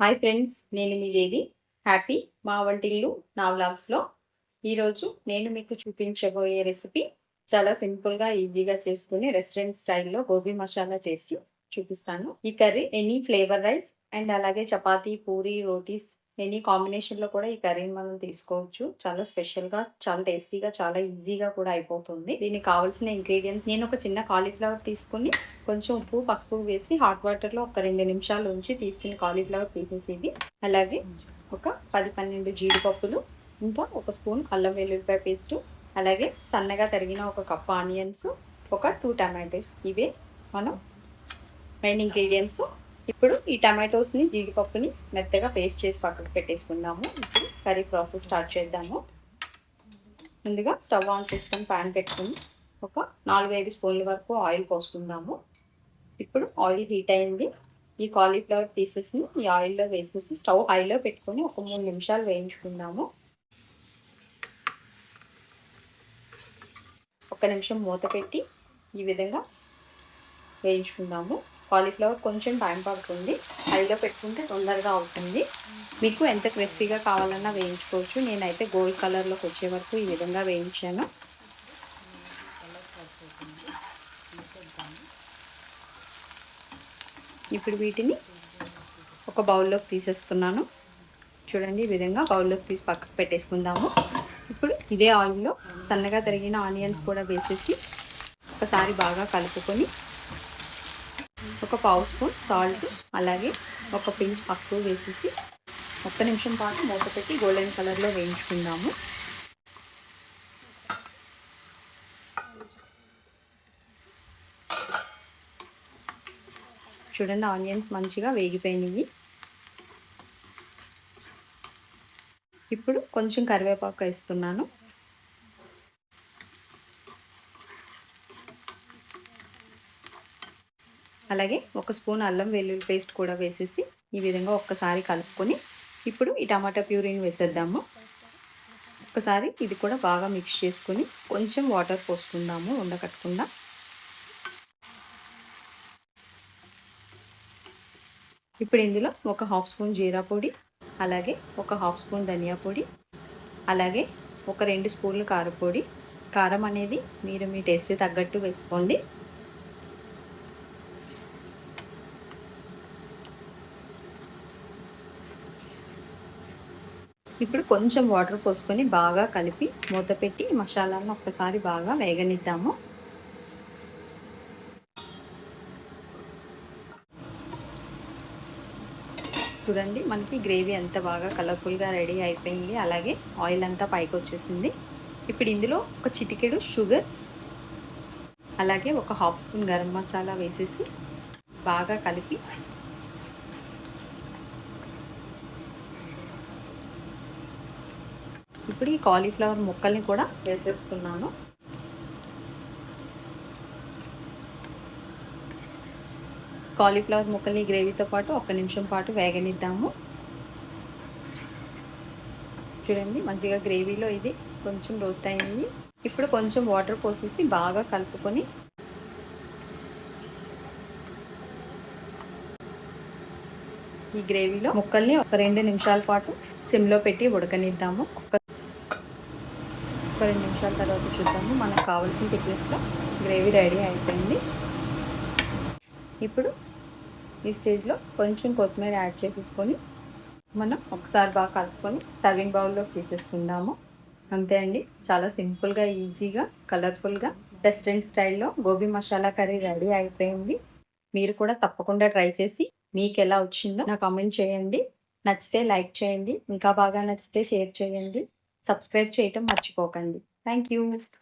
Hi friends, నేను మీ దేవి. Happy మా వంటిల్లు నా వ్లాగ్స్లో ఈరోజు నేను మీకు చూపించబోయే రెసిపీ చాలా సింపుల్గా ఈజీగా చేసుకుని రెస్టారెంట్ స్టైల్లో గోబీ మసాలా చేసి చూపిస్తాను. ఈ curry any flavour rice and అలాగే చపాతీ, పూరి, రోటీస్ ఎనీ కాంబినేషన్లో కూడా ఈ కర్రీని మనం తీసుకోవచ్చు. చాలా స్పెషల్గా, చాలా టేస్టీగా, చాలా ఈజీగా కూడా అయిపోతుంది. దీనికి కావాల్సిన ఇంగ్రీడియంట్స్, నేను ఒక చిన్న కాలీఫ్లవర్ తీసుకుని కొంచెం ఉప్పు, పసుపు వేసి హాట్ వాటర్లో ఒక 2 నిమిషాలు ఉంచి తీసిన కాలీఫ్లవర్ తీసేసి, అలాగే ఒక 10-12 జీడిపప్పులు, ఇంకా ఒక స్పూన్ అల్లం వెల్లుల్లిపాయ పేస్ట్, అలాగే సన్నగా తరిగిన ఒక కప్ ఆనియన్స్, ఒక 2 టమాటోస్. ఇవే మనం మెయిన్ ఇంగ్రీడియంట్స్. ఇప్పుడు ఈ టమాటోస్ని, జీడిపప్పుని మెత్తగా పేస్ట్ చేసి పక్కకు పెట్టేసుకుందాము. ఇప్పుడు కర్రీ ప్రాసెస్ స్టార్ట్ చేద్దాము. ముందుగా స్టవ్ ఆన్ చేసుకొని ప్యాన్ పెట్టుకుని ఒక 4-5 స్పూన్ల వరకు ఆయిల్ పోసుకుందాము. ఇప్పుడు ఆయిల్ హీట్ అయింది. ఈ కాలీఫ్లవర్ పీసెస్ని ఈ ఆయిల్లో వేసేసి స్టవ్ హైలో పెట్టుకొని ఒక 3 నిమిషాలు వేయించుకుందాము. 1 నిమిషం మూత పెట్టి ఈ విధంగా వేయించుకుందాము. కాలీఫ్లవర్ కొంచెం టైం పడుతుంది, హైలో పెట్టుకుంటే తొందరగా అవుతుంది. మీకు ఎంత క్రిస్పీగా కావాలన్నా వేయించుకోవచ్చు. నేనైతే గోల్డ్ కలర్లోకి వచ్చే వరకు ఈ విధంగా వేయించాను. ఇప్పుడు వీటిని ఒక బౌల్లోకి తీసేస్తున్నాను. చూడండి, ఈ విధంగా బౌల్లోకి తీసి పక్కకు పెట్టేసుకుందాము. ఇప్పుడు ఇదే ఆయిల్లో సన్నగా తరిగిన ఆనియన్స్ కూడా వేసేసి ఒకసారి బాగా కలుపుకొని ఒక పావు స్పూన్ సాల్ట్, అలాగే ఒక పించ్ పసుపు వేసేసి 1 నిమిషం పాటు మూత పెట్టి గోల్డెన్ కలర్లో వేయించుకుందాము. చూడండి, ఆనియన్స్ మంచిగా వేగిపోయినాయి. ఇప్పుడు కొంచెం కరివేపాకు వేస్తున్నాను. అలాగే ఒక స్పూన్ అల్లం వెల్లుల్లి పేస్ట్ కూడా వేసేసి ఈ విధంగా ఒక్కసారి కలుపుకొని ఇప్పుడు ఈ టమాటా ప్యూరీని వేసేద్దాము. ఒకసారి ఇది కూడా బాగా మిక్స్ చేసుకొని కొంచెం వాటర్ పోసుకుందాము ఉండకట్టకుండా. ఇప్పుడు ఇందులో ఒక హాఫ్ స్పూన్ జీరా పొడి, అలాగే ఒక హాఫ్ స్పూన్ ధనియా పొడి, అలాగే ఒక 2 స్పూన్లు కారపొడి. కారం అనేది మీరు మీ టేస్ట్ తగ్గట్టు వేసుకోండి. ఇప్పుడు కొంచెం వాటర్ పోసుకొని బాగా కలిపి మూత పెట్టి మసాలాలను ఒక్కసారి బాగా వేగనిద్దాము. చూడండి, మనకి గ్రేవీ ఎంత బాగా కలర్ఫుల్గా రెడీ అయిపోయింది. అలాగే ఆయిల్ అంతా పైకి వచ్చేసింది. ఇప్పుడు ఇందులో ఒక చిటికెడు షుగర్, అలాగే ఒక హాఫ్ స్పూన్ గరం మసాలా వేసేసి బాగా కలిపి ఇప్పుడు ఈ కాలీఫ్లవర్ ముక్కల్ని కూడా వేసేస్తున్నాను. కాలీఫ్లవర్ ముక్కల్ని గ్రేవీతో పాటు 1 నిమిషం పాటు వేగనిద్దాము. చూడండి, మంచిగా గ్రేవీలో ఇది కొంచెం రోస్ట్ అయింది. ఇప్పుడు కొంచెం వాటర్ పోసేసి బాగా కలుపుకొని ఈ గ్రేవీలో ముక్కల్ని ఒక 2 నిమిషాల పాటు సిమ్లో పెట్టి ఉడకనిద్దాము. ఒక 2 నిమిషాల తర్వాత చూద్దాము. మనకు కావాల్సిన థిక్నెస్లో గ్రేవీ రెడీ అయిపోయింది. ఇప్పుడు ఈ స్టేజ్లో కొంచెం కొత్తిమీర యాడ్ చేసేసుకొని మనం ఒకసారి బాగా కలుపుకొని సర్వింగ్ బౌల్లో తీసేసుకుందాము. అంతే అండి, చాలా సింపుల్గా, ఈజీగా, కలర్ఫుల్గా రెస్టారెంట్ స్టైల్లో గోబీ మసాలా కర్రీ రెడీ అయిపోయింది. మీరు కూడా తప్పకుండా ట్రై చేసి మీకు ఎలా వచ్చిందో నాకు కామెంట్ చేయండి. నచ్చితే లైక్ చేయండి, ఇంకా బాగా నచ్చితే షేర్ చేయండి, సబ్స్క్రైబ్ చేయటం మర్చిపోకండి. Thank you.